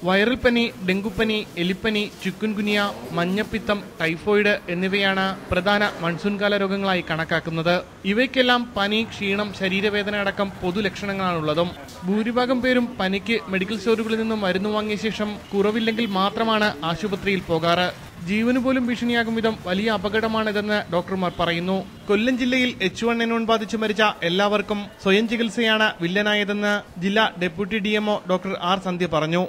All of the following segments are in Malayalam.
വൈറൽ പനി, ഡെങ്കുപ്പനി, എലിപ്പനി, ചിക്കുൻഗുനിയ, മഞ്ഞപ്പിത്തം, ടൈഫോയിഡ് എന്നിവയാണ് പ്രധാന മൺസൂൺകാല രോഗങ്ങളായി കണക്കാക്കുന്നത്. ഇവയ്ക്കെല്ലാം പനി, ക്ഷീണം, ശരീരവേദന അടക്കം പൊതുലക്ഷണങ്ങളാണുള്ളതും. ഭൂരിഭാഗം പേരും പനിക്ക് മെഡിക്കൽ സ്റ്റോറുകളിൽ നിന്നും മരുന്ന് വാങ്ങിയ ശേഷം കുറവില്ലെങ്കിൽ മാത്രമാണ് ആശുപത്രിയിൽ പോകാറ്. ജീവന് പോലും ഭീഷണിയാകും വിധം വലിയ അപകടമാണിതെന്ന് ഡോക്ടർമാർ പറയുന്നു. കൊല്ലം ജില്ലയിൽ H1N1 ബാധിച്ച് മരിച്ച എല്ലാവർക്കും സ്വയം ചികിത്സയാണ് വില്ലനായതെന്ന് ജില്ലാ ഡെപ്യൂട്ടി DMO ഡോക്ടർ R. സന്ധ്യ പറഞ്ഞു.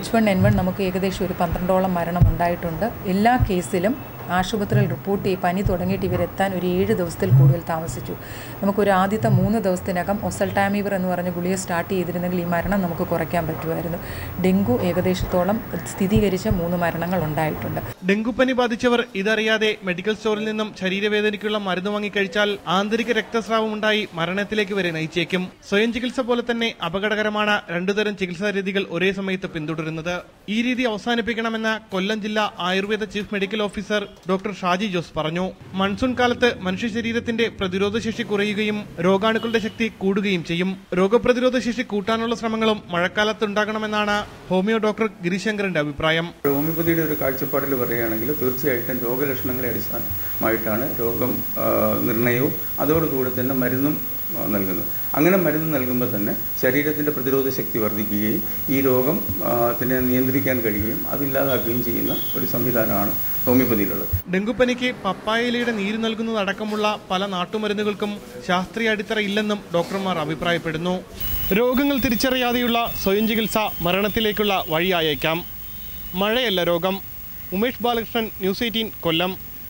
H1N1 നമുക്ക് ഏകദേശം ഒരു 12ഓളം മരണം ഉണ്ടായിട്ടുണ്ട്. എല്ലാ കേസിലും ആശുപത്രിയിൽ റിപ്പോർട്ട് ചെയ്ത് പനി തുടങ്ങിയിട്ട് ഇവരെത്താൻ ഒരു 7 ദിവസത്തിൽ കൂടുതൽ താമസിച്ചു. നമുക്കൊരു ആദ്യത്തെ 3 ദിവസത്തിനകം ഒസൽടാമിവർ എന്ന് പറഞ്ഞ ഗുളിക സ്റ്റാർട്ട് ചെയ്തിരുന്നെങ്കിൽ ഈ മരണം നമുക്ക് കുറയ്ക്കാൻ പറ്റുമായിരുന്നു. ഡെങ്കു ഏകദേശത്തോളം സ്ഥിരീകരിച്ച 3 മരണങ്ങൾ ഉണ്ടായിട്ടുണ്ട്. ഡെങ്കുപ്പനി ബാധിച്ചവർ ഇതറിയാതെ മെഡിക്കൽ സ്റ്റോറിൽ നിന്നും ശരീരവേദനയ്ക്കുള്ള മരുന്ന് വാങ്ങിക്കഴിച്ചാൽ ആന്തരിക രക്തസ്രാവം ഉണ്ടായി മരണത്തിലേക്ക് വരെ നയിച്ചേക്കും. സ്വയം ചികിത്സ പോലെ തന്നെ അപകടകരമാണ് 2 തരം ചികിത്സാ രീതികൾ ഒരേ സമയത്ത് പിന്തുടരുന്നത്. ഈ രീതി അവസാനിപ്പിക്കണമെന്ന് കൊല്ലം ജില്ലാ Ayurveda chief medical officer doctor Shaji Jose പറഞ്ഞു. മൺസൂൺ കാലത്ത് മനുഷ്യ ശരീരത്തിന്റെ പ്രതിരോധശേഷി കുറയുകയും രോഗാണുക്കളുടെ ശക്തി കൂടുകയും ചെയ്യും. രോഗപ്രതിരോധ ശേഷി കൂട്ടാനുള്ള ശ്രമങ്ങളും മഴക്കാലത്ത് ഉണ്ടാകണമെന്നാണ് ഹോമിയോ ഡോക്ടർ ഗിരിശങ്കറിന്റെ അഭിപ്രായം. ഹോമിയോപ്പതിയുടെ ഒരു കാഴ്ചപ്പാടിൽ പറയുകയാണെങ്കിൽ തീർച്ചയായിട്ടും രോഗലക്ഷണങ്ങളെ അടിസ്ഥാനമായിട്ടാണ് രോഗം നിർണയവും അതോടുകൂടി തന്നെ മരുന്നും നൽകുന്നത്. അങ്ങനെ മരുന്ന് നൽകുമ്പോൾ തന്നെ ശരീരത്തിൻ്റെ പ്രതിരോധ ശക്തി വർദ്ധിക്കുകയും ഈ രോഗത്തിനെ നിയന്ത്രിക്കാൻ കഴിയുകയും അതില്ലാതാക്കുകയും ചെയ്യുന്ന ഒരു സംവിധാനമാണ് ഹോമിയോപ്പതിയിലുള്ളത്. ഡെങ്കുപ്പനിക്ക് പപ്പായയിലയുടെ നീര് നൽകുന്നതടക്കമുള്ള പല നാട്ടുമരുന്നുകൾക്കും ശാസ്ത്രീയ അടിത്തറ ഇല്ലെന്നും ഡോക്ടർമാർ അഭിപ്രായപ്പെടുന്നു. രോഗങ്ങൾ തിരിച്ചറിയാതെയുള്ള സ്വയം ചികിത്സ മരണത്തിലേക്കുള്ള വഴിയായേക്കാം. മഴയല്ല രോഗം. ഉമേഷ് ബാലകൃഷ്ണൻ, ന്യൂസ് 18 കൊല്ലം.